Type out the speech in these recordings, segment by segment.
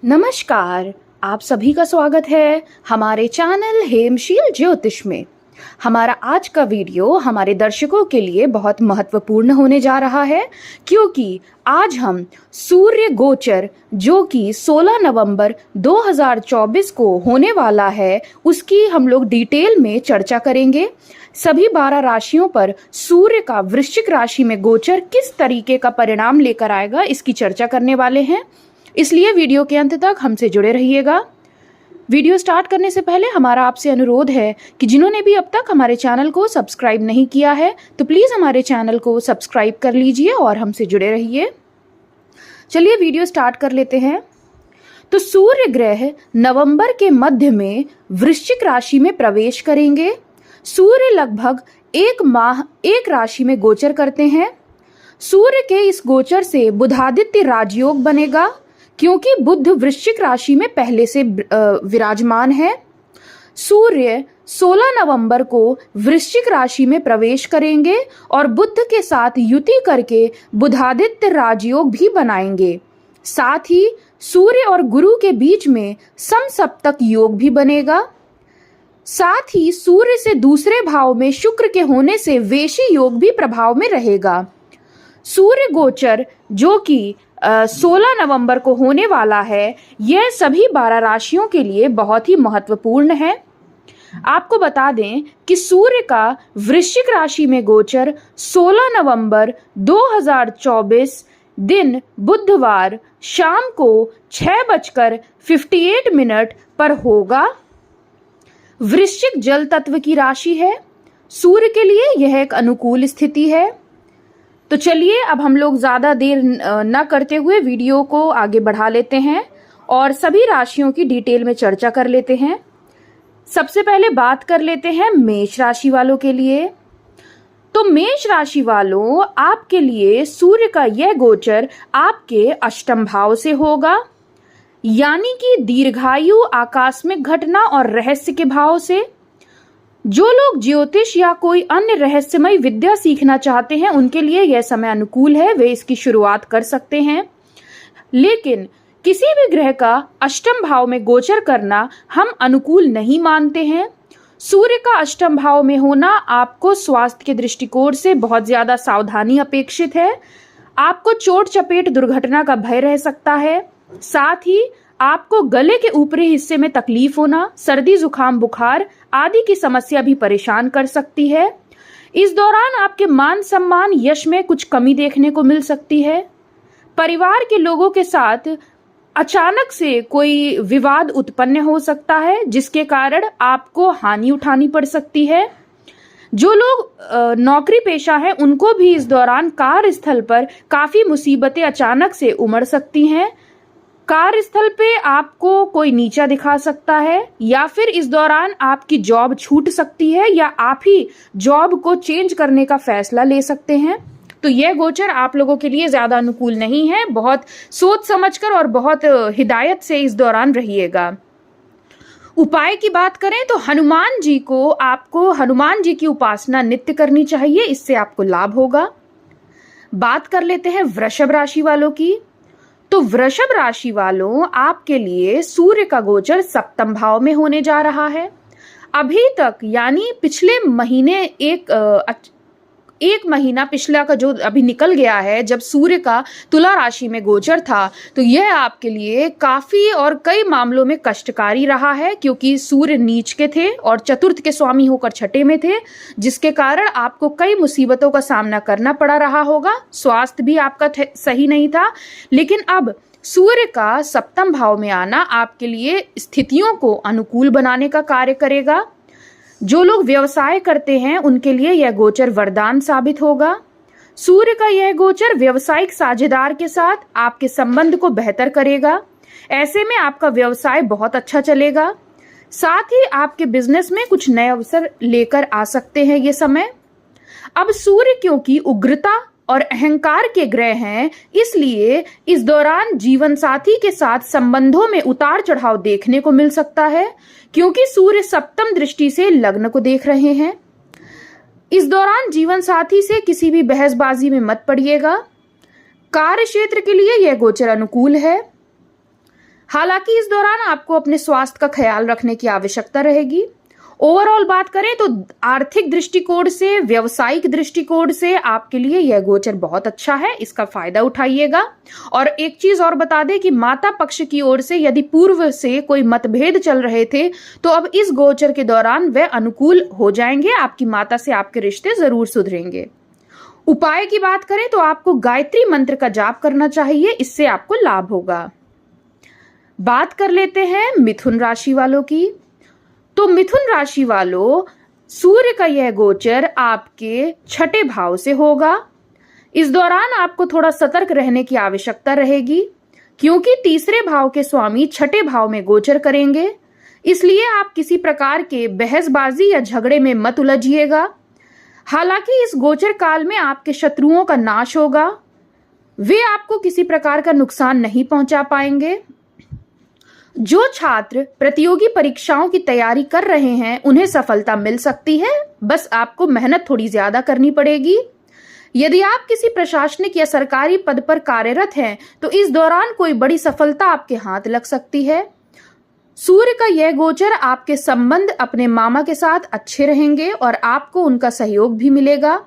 नमस्कार। आप सभी का स्वागत है हमारे चैनल हेमशील ज्योतिष में। हमारा आज का वीडियो हमारे दर्शकों के लिए बहुत महत्वपूर्ण होने जा रहा है, क्योंकि आज हम सूर्य गोचर जो कि 16 नवंबर 2024 को होने वाला है, उसकी हम लोग डिटेल में चर्चा करेंगे। सभी 12 राशियों पर सूर्य का वृश्चिक राशि में गोचर किस तरीके का परिणाम लेकर आएगा, इसकी चर्चा करने वाले हैं। इसलिए वीडियो के अंत तक हमसे जुड़े रहिएगा। वीडियो स्टार्ट करने से पहले हमारा आपसे अनुरोध है कि जिन्होंने भी अब तक हमारे चैनल को सब्सक्राइब नहीं किया है तो प्लीज़ हमारे चैनल को सब्सक्राइब कर लीजिए और हमसे जुड़े रहिए। चलिए वीडियो स्टार्ट कर लेते हैं। तो सूर्य ग्रह नवंबर के मध्य में वृश्चिक राशि में प्रवेश करेंगे। सूर्य लगभग एक माह एक राशि में गोचर करते हैं। सूर्य के इस गोचर से बुधादित्य राजयोग बनेगा, क्योंकि बुध वृश्चिक राशि में पहले से विराजमान है। सूर्य 16 नवंबर को वृश्चिक राशि में प्रवेश करेंगे और बुध के साथ युति करके बुधादित्य राजयोग भी बनाएंगे। साथ ही सूर्य और गुरु के बीच में समसप्तक योग भी बनेगा। साथ ही सूर्य से दूसरे भाव में शुक्र के होने से वेशी योग भी प्रभाव में रहेगा। सूर्य गोचर जो कि 16 नवंबर को होने वाला है, यह सभी 12 राशियों के लिए बहुत ही महत्वपूर्ण है। आपको बता दें कि सूर्य का वृश्चिक राशि में गोचर 16 नवंबर 2024 दिन बुधवार शाम को 6:58 पर होगा। वृश्चिक जल तत्व की राशि है। सूर्य के लिए यह एक अनुकूल स्थिति है। तो चलिए अब हम लोग ज़्यादा देर न करते हुए वीडियो को आगे बढ़ा लेते हैं और सभी राशियों की डिटेल में चर्चा कर लेते हैं। सबसे पहले बात कर लेते हैं मेष राशि वालों के लिए। तो मेष राशि वालों, आपके लिए सूर्य का यह गोचर आपके अष्टम भाव से होगा, यानी कि दीर्घायु, आकस्मिक घटना और रहस्य के भाव से। जो लोग ज्योतिष या कोई अन्य रहस्यमय विद्या सीखना चाहते हैं, उनके लिए यह समय अनुकूल है, वे इसकी शुरुआत कर सकते हैं। लेकिन किसी भी ग्रह का अष्टम भाव में गोचर करना हम अनुकूल नहीं मानते हैं। सूर्य का अष्टम भाव में होना आपको स्वास्थ्य के दृष्टिकोण से बहुत ज्यादा सावधानी अपेक्षित है। आपको चोट चपेट दुर्घटना का भय रह सकता है। साथ ही आपको गले के ऊपरी हिस्से में तकलीफ होना, सर्दी जुकाम बुखार आदि की समस्या भी परेशान कर सकती है। इस दौरान आपके मान सम्मान यश में कुछ कमी देखने को मिल सकती है। परिवार के लोगों के साथ अचानक से कोई विवाद उत्पन्न हो सकता है, जिसके कारण आपको हानि उठानी पड़ सकती है। जो लोग नौकरी पेशा है, उनको भी इस दौरान कार्यस्थल पर काफी मुसीबतें अचानक से उमड़ सकती हैं। कार्यस्थल पे आपको कोई नीचा दिखा सकता है, या फिर इस दौरान आपकी जॉब छूट सकती है, या आप ही जॉब को चेंज करने का फैसला ले सकते हैं। तो यह गोचर आप लोगों के लिए ज्यादा अनुकूल नहीं है। बहुत सोच समझकर और बहुत हिदायत से इस दौरान रहिएगा। उपाय की बात करें तो आपको हनुमान जी की उपासना नित्य करनी चाहिए, इससे आपको लाभ होगा। बात कर लेते हैं वृषभ राशि वालों की। तो वृषभ राशि वालों, आपके लिए सूर्य का गोचर सप्तम भाव में होने जा रहा है। अभी तक यानी पिछले महीने एक महीना पिछला का जो अभी निकल गया है, जब सूर्य का तुला राशि में गोचर था, तो यह आपके लिए काफी और कई मामलों में कष्टकारी रहा है, क्योंकि सूर्य नीच के थे और चतुर्थ के स्वामी होकर छठे में थे, जिसके कारण आपको कई मुसीबतों का सामना करना पड़ा रहा होगा। स्वास्थ्य भी आपका सही नहीं था। लेकिन अब सूर्य का सप्तम भाव में आना आपके लिए स्थितियों को अनुकूल बनाने का कार्य करेगा। जो लोग व्यवसाय करते हैं, उनके लिए यह गोचर वरदान साबित होगा। सूर्य का यह गोचर व्यवसायिक साझेदार के साथ आपके संबंध को बेहतर करेगा। ऐसे में आपका व्यवसाय बहुत अच्छा चलेगा। साथ ही आपके बिजनेस में कुछ नए अवसर लेकर आ सकते हैं ये समय। अब सूर्य क्योंकि उग्रता और अहंकार के ग्रह हैं, इसलिए इस दौरान जीवन साथी के साथ संबंधों में उतार चढ़ाव देखने को मिल सकता है, क्योंकि सूर्य सप्तम दृष्टि से लग्न को देख रहे हैं। इस दौरान जीवन साथी से किसी भी बहसबाजी में मत पड़िएगा। कार्य क्षेत्र के लिए यह गोचर अनुकूल है। हालांकि इस दौरान आपको अपने स्वास्थ्य का ख्याल रखने की आवश्यकता रहेगी। ओवरऑल बात करें तो आर्थिक दृष्टिकोण से, व्यावसायिक दृष्टिकोण से आपके लिए यह गोचर बहुत अच्छा है, इसका फायदा उठाइएगा। और एक चीज और बता दें कि माता पक्ष की ओर से यदि पूर्व से कोई मतभेद चल रहे थे तो अब इस गोचर के दौरान वे अनुकूल हो जाएंगे, आपकी माता से आपके रिश्ते जरूर सुधरेंगे। उपाय की बात करें तो आपको गायत्री मंत्र का जाप करना चाहिए, इससे आपको लाभ होगा। बात कर लेते हैं मिथुन राशि वालों की। तो मिथुन राशि वालों, सूर्य का यह गोचर आपके छठे भाव से होगा। इस दौरान आपको थोड़ा सतर्क रहने की आवश्यकता रहेगी, क्योंकि तीसरे भाव के स्वामी छठे भाव में गोचर करेंगे। इसलिए आप किसी प्रकार के बहसबाजी या झगड़े में मत उलझिएगा। हालांकि इस गोचर काल में आपके शत्रुओं का नाश होगा, वे आपको किसी प्रकार का नुकसान नहीं पहुंचा पाएंगे। जो छात्र प्रतियोगी परीक्षाओं की तैयारी कर रहे हैं उन्हें सफलता मिल सकती है, बस आपको मेहनत थोड़ी ज्यादा करनी पड़ेगी। यदि आप किसी प्रशासनिक या सरकारी पद पर कार्यरत हैं तो इस दौरान कोई बड़ी सफलता आपके हाथ लग सकती है। सूर्य का यह गोचर आपके संबंध अपने मामा के साथ अच्छे रहेंगे और आपको उनका सहयोग भी मिलेगा।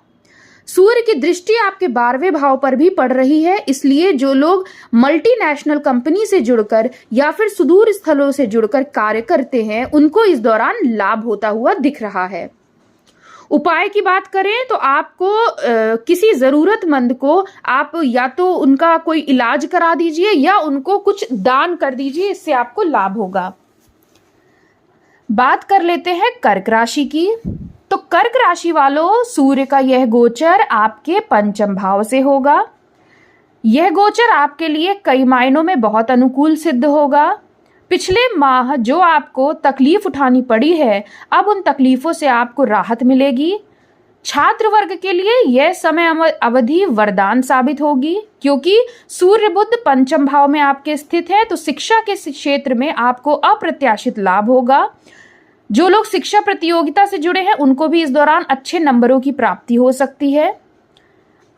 सूर्य की दृष्टि आपके 12वें भाव पर भी पड़ रही है, इसलिए जो लोग मल्टीनेशनल कंपनी से जुड़कर या फिर सुदूर स्थलों से जुड़कर कार्य करते हैं उनको इस दौरान लाभ होता हुआ दिख रहा है। उपाय की बात करें तो आपको किसी जरूरतमंद को आप या तो उनका कोई इलाज करा दीजिए या उनको कुछ दान कर दीजिए, इससे आपको लाभ होगा। बात कर लेते हैं कर्क राशि की। तो कर्क राशि वालों, सूर्य का यह गोचर आपके पंचम भाव से होगा। यह गोचर आपके लिए कई मायनों में बहुत अनुकूल सिद्ध होगा। पिछले माह जो आपको तकलीफ उठानी पड़ी है, अब उन तकलीफों से आपको राहत मिलेगी। छात्र वर्ग के लिए यह समय अवधि वरदान साबित होगी, क्योंकि सूर्य बुध पंचम भाव में आपके स्थित है, तो शिक्षा के क्षेत्र में आपको अप्रत्याशित लाभ होगा। जो लोग शिक्षा प्रतियोगिता से जुड़े हैं उनको भी इस दौरान अच्छे नंबरों की प्राप्ति हो सकती है।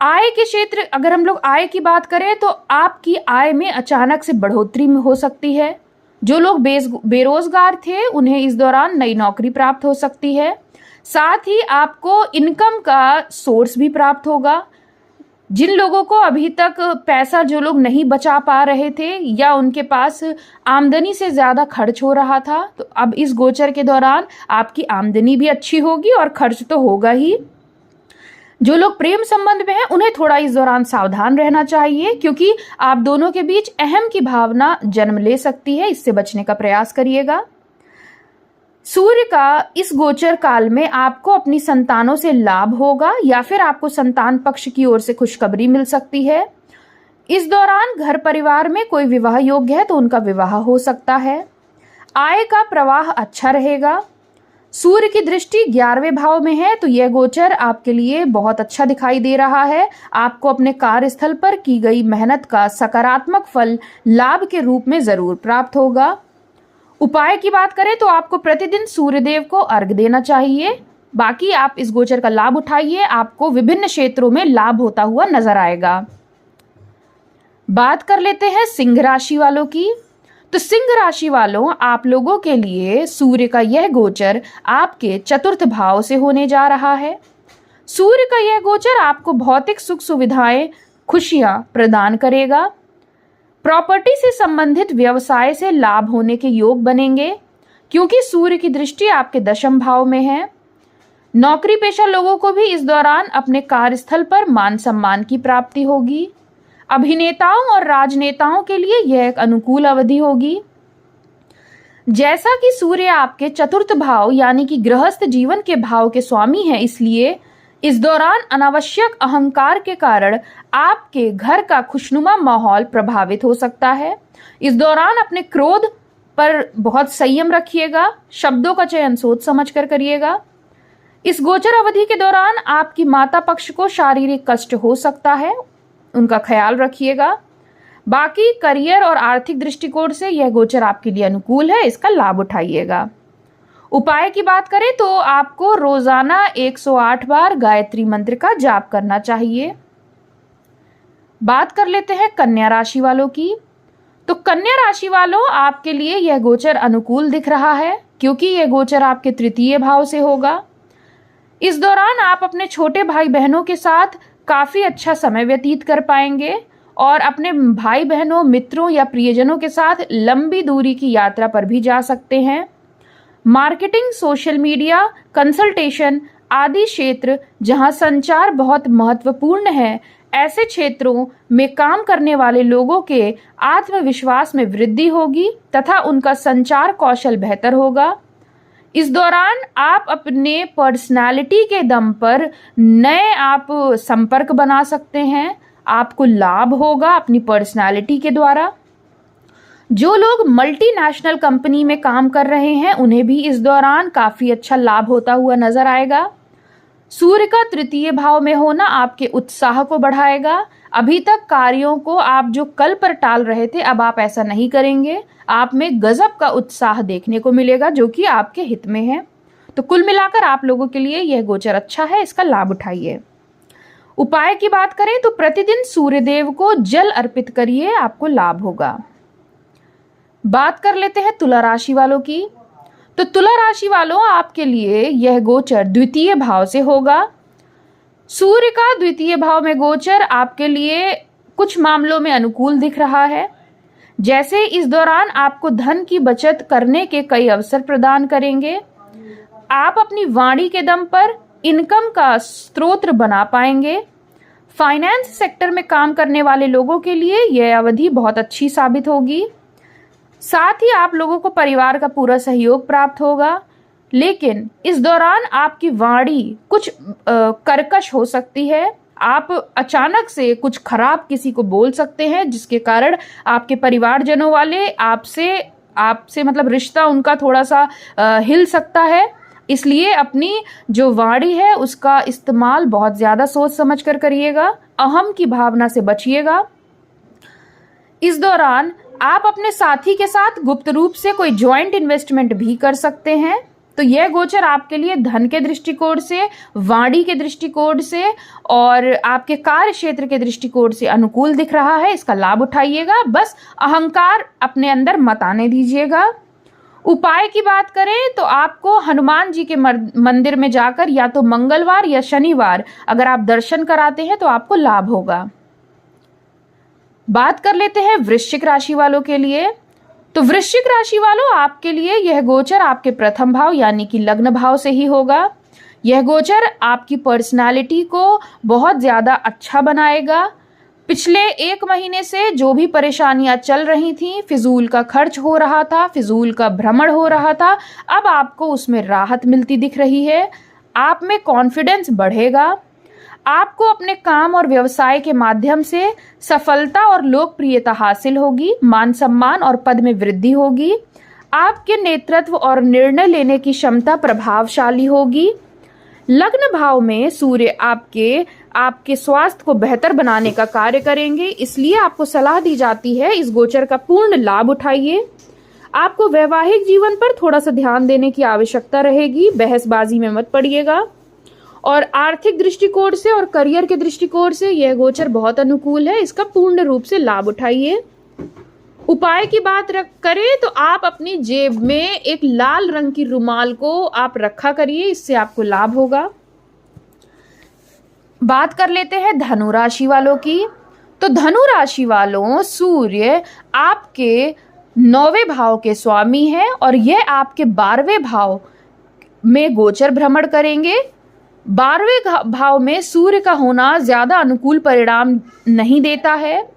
आय के क्षेत्र, अगर हम लोग आय की बात करें तो आपकी आय में अचानक से बढ़ोतरी हो सकती है। जो लोग बेरोजगार थे उन्हें इस दौरान नई नौकरी प्राप्त हो सकती है। साथ ही आपको इनकम का सोर्स भी प्राप्त होगा। जिन लोगों को अभी तक पैसा, जो लोग नहीं बचा पा रहे थे या उनके पास आमदनी से ज्यादा खर्च हो रहा था, तो अब इस गोचर के दौरान आपकी आमदनी भी अच्छी होगी और खर्च तो होगा ही। जो लोग प्रेम संबंध में हैं उन्हें थोड़ा इस दौरान सावधान रहना चाहिए, क्योंकि आप दोनों के बीच अहम की भावना जन्म ले सकती है, इससे बचने का प्रयास करिएगा। सूर्य का इस गोचर काल में आपको अपनी संतानों से लाभ होगा या फिर आपको संतान पक्ष की ओर से खुशखबरी मिल सकती है। इस दौरान घर परिवार में कोई विवाह योग्य है तो उनका विवाह हो सकता है। आय का प्रवाह अच्छा रहेगा। सूर्य की दृष्टि 11वें भाव में है, तो यह गोचर आपके लिए बहुत अच्छा दिखाई दे रहा है। आपको अपने कार्यस्थल पर की गई मेहनत का सकारात्मक फल लाभ के रूप में जरूर प्राप्त होगा। उपाय की बात करें तो आपको प्रतिदिन सूर्यदेव को अर्घ्य देना चाहिए। बाकी आप इस गोचर का लाभ उठाइए, आपको विभिन्न क्षेत्रों में लाभ होता हुआ नजर आएगा। बात कर लेते हैं सिंह राशि वालों की। तो सिंह राशि वालों, आप लोगों के लिए सूर्य का यह गोचर आपके चतुर्थ भाव से होने जा रहा है। सूर्य का यह गोचर आपको भौतिक सुख सुविधाएं, खुशियां प्रदान करेगा। प्रॉपर्टी से संबंधित व्यवसाय से लाभ होने के योग बनेंगे, क्योंकि सूर्य की दृष्टि आपके दशम भाव में है। नौकरी पेशा लोगों को भी इस दौरान अपने कार्यस्थल पर मान सम्मान की प्राप्ति होगी। अभिनेताओं और राजनेताओं के लिए यह एक अनुकूल अवधि होगी। जैसा कि सूर्य आपके चतुर्थ भाव यानी कि गृहस्थ जीवन के भाव के स्वामी है, इसलिए इस दौरान अनावश्यक अहंकार के कारण आपके घर का खुशनुमा माहौल प्रभावित हो सकता है। इस दौरान अपने क्रोध पर बहुत संयम रखिएगा, शब्दों का चयन सोच समझ कर करिएगा। इस गोचर अवधि के दौरान आपकी माता पक्ष को शारीरिक कष्ट हो सकता है, उनका ख्याल रखिएगा। बाकी करियर और आर्थिक दृष्टिकोण से यह गोचर आपके लिए अनुकूल है, इसका लाभ उठाइएगा। उपाय की बात करें तो आपको रोजाना 108 बार गायत्री मंत्र का जाप करना चाहिए। बात कर लेते हैं कन्या राशि वालों की। तो कन्या राशि वालों, आपके लिए यह गोचर अनुकूल दिख रहा है क्योंकि यह गोचर आपके तृतीय भाव से होगा। इस दौरान आप अपने छोटे भाई बहनों के साथ काफी अच्छा समय व्यतीत कर पाएंगे और अपने भाई बहनों, मित्रों या प्रियजनों के साथ लंबी दूरी की यात्रा पर भी जा सकते हैं। मार्केटिंग, सोशल मीडिया, कंसल्टेशन आदि क्षेत्र जहां संचार बहुत महत्वपूर्ण है, ऐसे क्षेत्रों में काम करने वाले लोगों के आत्मविश्वास में वृद्धि होगी तथा उनका संचार कौशल बेहतर होगा। इस दौरान आप अपने पर्सनालिटी के दम पर नए संपर्क बना सकते हैं। आपको लाभ होगा अपनी पर्सनालिटी के द्वारा। जो लोग मल्टीनेशनल कंपनी में काम कर रहे हैं उन्हें भी इस दौरान काफी अच्छा लाभ होता हुआ नजर आएगा। सूर्य का तृतीय भाव में होना आपके उत्साह को बढ़ाएगा। अभी तक कार्यों को आप जो कल पर टाल रहे थे, अब आप ऐसा नहीं करेंगे। आप में गजब का उत्साह देखने को मिलेगा जो कि आपके हित में है। तो कुल मिलाकर आप लोगों के लिए यह गोचर अच्छा है, इसका लाभ उठाइए। उपाय की बात करें तो प्रतिदिन सूर्य देव को जल अर्पित करिए, आपको लाभ होगा। बात कर लेते हैं तुला राशि वालों की। तो तुला राशि वालों, आपके लिए यह गोचर द्वितीय भाव से होगा। सूर्य का द्वितीय भाव में गोचर आपके लिए कुछ मामलों में अनुकूल दिख रहा है। जैसे इस दौरान आपको धन की बचत करने के कई अवसर प्रदान करेंगे। आप अपनी वाणी के दम पर इनकम का स्रोत बना पाएंगे। फाइनेंस सेक्टर में काम करने वाले लोगों के लिए यह अवधि बहुत अच्छी साबित होगी। साथ ही आप लोगों को परिवार का पूरा सहयोग प्राप्त होगा, लेकिन इस दौरान आपकी वाणी कुछ कर्कश हो सकती है। आप अचानक से कुछ खराब किसी को बोल सकते हैं, जिसके कारण आपके परिवारजनों वाले आपसे मतलब रिश्ता उनका थोड़ा सा हिल सकता है। इसलिए अपनी जो वाणी है उसका इस्तेमाल बहुत ज्यादा सोच समझ कर करिएगा। अहम की भावना से बचिएगा। इस दौरान आप अपने साथी के साथ गुप्त रूप से कोई ज्वाइंट इन्वेस्टमेंट भी कर सकते हैं। तो यह गोचर आपके लिए धन के दृष्टिकोण से, वाणी के दृष्टिकोण से और आपके कार्य क्षेत्र के दृष्टिकोण से अनुकूल दिख रहा है। इसका लाभ उठाइएगा। बस अहंकार अपने अंदर मत आने दीजिएगा। उपाय की बात करें तो आपको हनुमान जी के मंदिर में जाकर या तो मंगलवार या शनिवार अगर आप दर्शन कराते हैं तो आपको लाभ होगा। बात कर लेते हैं वृश्चिक राशि वालों के लिए। तो वृश्चिक राशि वालों, आपके लिए यह गोचर आपके प्रथम भाव यानी कि लग्न भाव से ही होगा। यह गोचर आपकी पर्सनालिटी को बहुत ज्यादा अच्छा बनाएगा। पिछले 1 महीने से जो भी परेशानियां चल रही थी, फिजूल का खर्च हो रहा था, फिजूल का भ्रमण हो रहा था, अब आपको उसमें राहत मिलती दिख रही है। आप में कॉन्फिडेंस बढ़ेगा। आपको अपने काम और व्यवसाय के माध्यम से सफलता और लोकप्रियता हासिल होगी। मान सम्मान और पद में वृद्धि होगी। आपके नेतृत्व और निर्णय लेने की क्षमता प्रभावशाली होगी। लग्न भाव में सूर्य आपके स्वास्थ्य को बेहतर बनाने का कार्य करेंगे, इसलिए आपको सलाह दी जाती है इस गोचर का पूर्ण लाभ उठाइए। आपको वैवाहिक जीवन पर थोड़ा सा ध्यान देने की आवश्यकता रहेगी। बहसबाजी में मत पड़िएगा। और आर्थिक दृष्टिकोण से और करियर के दृष्टिकोण से यह गोचर बहुत अनुकूल है, इसका पूर्ण रूप से लाभ उठाइए। उपाय की बात करें तो आप अपनी जेब में एक लाल रंग की रुमाल को आप रखा करिए, इससे आपको लाभ होगा। बात कर लेते हैं धनु राशि वालों की। तो धनु राशि वालों, सूर्य आपके 9वें भाव के स्वामी है और यह आपके 12वें भाव में गोचर भ्रमण करेंगे। 12वें भाव में सूर्य का होना ज्यादा अनुकूल परिणाम नहीं देता है।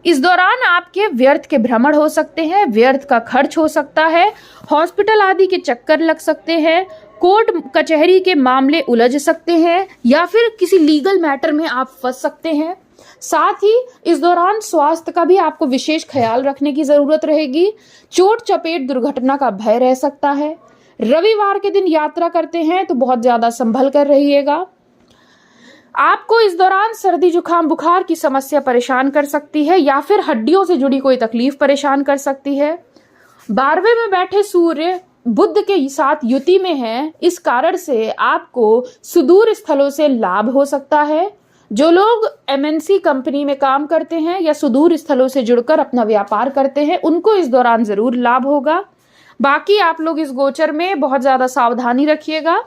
इस दौरान आपके व्यर्थ के भ्रमण हो सकते हैं, व्यर्थ का खर्च हो सकता है, हॉस्पिटल आदि के चक्कर लग सकते हैं, कोर्ट कचहरी के मामले उलझ सकते हैं या फिर किसी लीगल मैटर में आप फंस सकते हैं। साथ ही इस दौरान स्वास्थ्य का भी आपको विशेष ख्याल रखने की जरूरत रहेगी। चोट चपेट दुर्घटना का भय रह सकता है। रविवार के दिन यात्रा करते हैं तो बहुत ज्यादा संभल कर रहिएगा। आपको इस दौरान सर्दी जुकाम बुखार की समस्या परेशान कर सकती है या फिर हड्डियों से जुड़ी कोई तकलीफ परेशान कर सकती है। 12वें में बैठे सूर्य बुध के साथ युति में है, इस कारण से आपको सुदूर स्थलों से लाभ हो सकता है। जो लोग MNC कंपनी में काम करते हैं या सुदूर स्थलों से जुड़कर अपना व्यापार करते हैं, उनको इस दौरान जरूर लाभ होगा। बाकी आप लोग इस गोचर में बहुत ज्यादा सावधानी रखिएगा।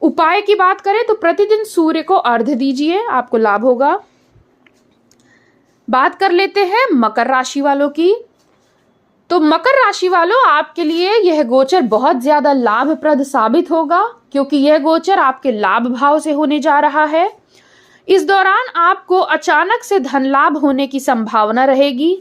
उपाय की बात करें तो प्रतिदिन सूर्य को अर्घ्य दीजिए, आपको लाभ होगा। बात कर लेते हैं मकर राशि वालों की। तो मकर राशि वालों, आपके लिए यह गोचर बहुत ज्यादा लाभप्रद साबित होगा, क्योंकि यह गोचर आपके लाभ भाव से होने जा रहा है। इस दौरान आपको अचानक से धन लाभ होने की संभावना रहेगी।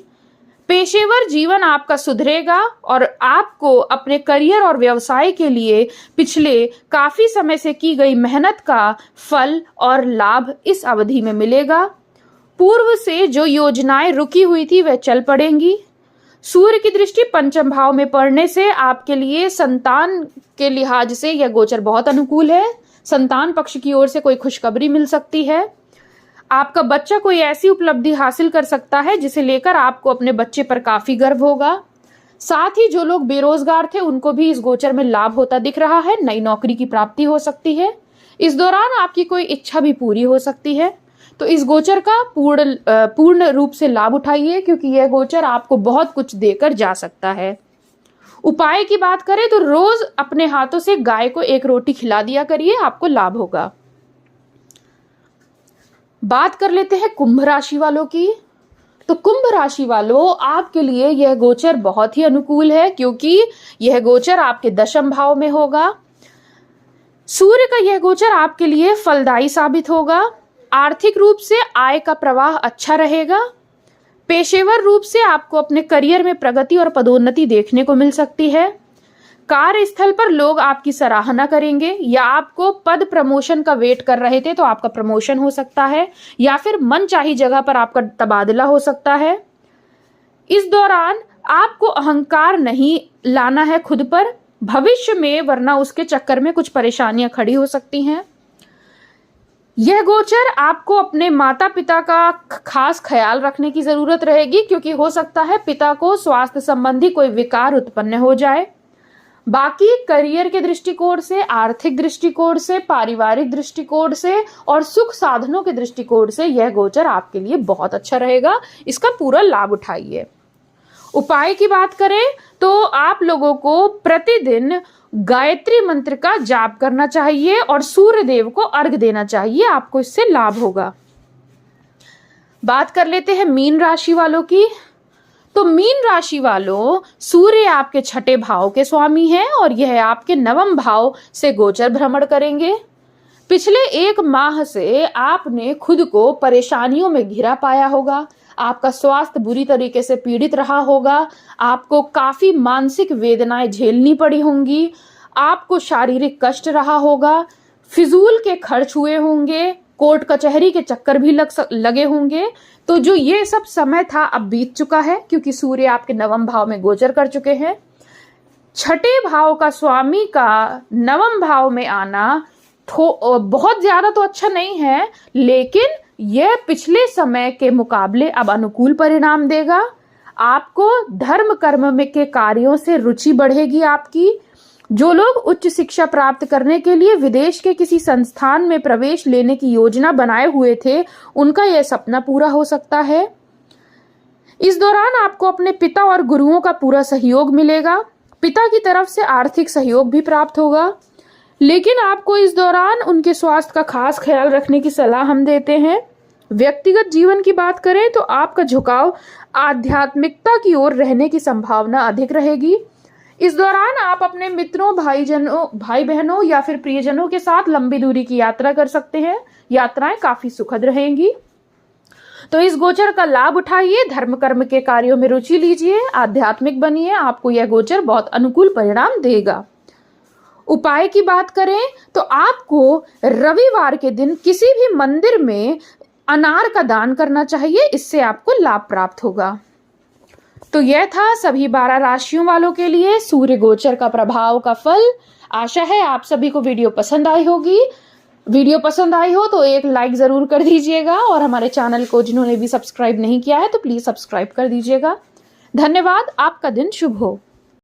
पेशेवर जीवन आपका सुधरेगा और आपको अपने करियर और व्यवसाय के लिए पिछले काफी समय से की गई मेहनत का फल और लाभ इस अवधि में मिलेगा। पूर्व से जो योजनाएं रुकी हुई थी वह चल पड़ेंगी। सूर्य की दृष्टि पंचम भाव में पड़ने से आपके लिए संतान के लिहाज से यह गोचर बहुत अनुकूल है। संतान पक्ष की ओर से कोई खुशखबरी मिल सकती है। आपका बच्चा कोई ऐसी उपलब्धि हासिल कर सकता है जिसे लेकर आपको अपने बच्चे पर काफी गर्व होगा। साथ ही जो लोग बेरोजगार थे उनको भी इस गोचर में लाभ होता दिख रहा है। नई नौकरी की प्राप्ति हो सकती है। इस दौरान आपकी कोई इच्छा भी पूरी हो सकती है। तो इस गोचर का पूर्ण रूप से लाभ उठाइए, क्योंकि यह गोचर आपको बहुत कुछ देकर जा सकता है। उपाय की बात करें तो रोज अपने हाथों से गाय को एक रोटी खिला दिया करिए, आपको लाभ होगा। बात कर लेते हैं कुंभ राशि वालों की। तो कुंभ राशि वालों, आपके लिए यह गोचर बहुत ही अनुकूल है, क्योंकि यह गोचर आपके दशम भाव में होगा। सूर्य का यह गोचर आपके लिए फलदायी साबित होगा। आर्थिक रूप से आय का प्रवाह अच्छा रहेगा। पेशेवर रूप से आपको अपने करियर में प्रगति और पदोन्नति देखने को मिल सकती है। कार्यस्थल पर लोग आपकी सराहना करेंगे, या आपको पद प्रमोशन का वेट कर रहे थे तो आपका प्रमोशन हो सकता है, या फिर मनचाही जगह पर आपका तबादला हो सकता है। इस दौरान आपको अहंकार नहीं लाना है खुद पर भविष्य में, वरना उसके चक्कर में कुछ परेशानियां खड़ी हो सकती हैं। यह गोचर आपको अपने माता पिता का खास ख्याल रखने की जरूरत रहेगी, क्योंकि हो सकता है पिता को स्वास्थ्य संबंधी कोई विकार उत्पन्न हो जाए। बाकी करियर के दृष्टिकोण से, आर्थिक दृष्टिकोण से, पारिवारिक दृष्टिकोण से और सुख साधनों के दृष्टिकोण से यह गोचर आपके लिए बहुत अच्छा रहेगा। इसका पूरा लाभ उठाइए। उपाय की बात करें तो आप लोगों को प्रतिदिन गायत्री मंत्र का जाप करना चाहिए और सूर्य देव को अर्घ्य देना चाहिए, आपको इससे लाभ होगा। बात कर लेते हैं मीन राशि वालों की। तो मीन राशि वालों, सूर्य आपके छठे भाव के स्वामी हैं और यह आपके नवम भाव से गोचर भ्रमण करेंगे। पिछले 1 माह से आपने खुद को परेशानियों में घिरा पाया होगा। आपका स्वास्थ्य बुरी तरीके से पीड़ित रहा होगा। आपको काफी मानसिक वेदनाएं झेलनी पड़ी होंगी। आपको शारीरिक कष्ट रहा होगा। फिजूल के खर्च हुए होंगे। कोर्ट कचहरी के चक्कर भी लगे होंगे। तो जो ये सब समय था अब बीत चुका है, क्योंकि सूर्य आपके नवम भाव में गोचर कर चुके हैं। छठे भाव का स्वामी का नवम भाव में आना बहुत ज्यादा तो अच्छा नहीं है, लेकिन यह पिछले समय के मुकाबले अब अनुकूल परिणाम देगा। आपको धर्म कर्म में के कार्यों से रुचि बढ़ेगी आपकी। जो लोग उच्च शिक्षा प्राप्त करने के लिए विदेश के किसी संस्थान में प्रवेश लेने की योजना बनाए हुए थे, उनका यह सपना पूरा हो सकता है। इस दौरान आपको अपने पिता और गुरुओं का पूरा सहयोग मिलेगा। पिता की तरफ से आर्थिक सहयोग भी प्राप्त होगा, लेकिन आपको इस दौरान उनके स्वास्थ्य का खास ख्याल रखने की सलाह हम देते हैं। व्यक्तिगत जीवन की बात करें तो आपका झुकाव आध्यात्मिकता की ओर रहने की संभावना अधिक रहेगी। इस दौरान आप अपने मित्रों, भाई बहनों या फिर प्रियजनों के साथ लंबी दूरी की यात्रा कर सकते हैं। यात्राएं काफी सुखद रहेंगी। तो इस गोचर का लाभ उठाइए, धर्म कर्म के कार्यों में रुचि लीजिए, आध्यात्मिक बनिए। आपको यह गोचर बहुत अनुकूल परिणाम देगा। उपाय की बात करें तो आपको रविवार के दिन किसी भी मंदिर में अनार का दान करना चाहिए, इससे आपको लाभ प्राप्त होगा। तो यह था सभी 12 राशियों वालों के लिए सूर्य गोचर का प्रभाव का फल। आशा है आप सभी को वीडियो पसंद आई होगी। वीडियो पसंद आई हो तो एक लाइक जरूर कर दीजिएगा, और हमारे चैनल को जिन्होंने भी सब्सक्राइब नहीं किया है तो प्लीज सब्सक्राइब कर दीजिएगा। धन्यवाद। आपका दिन शुभ हो।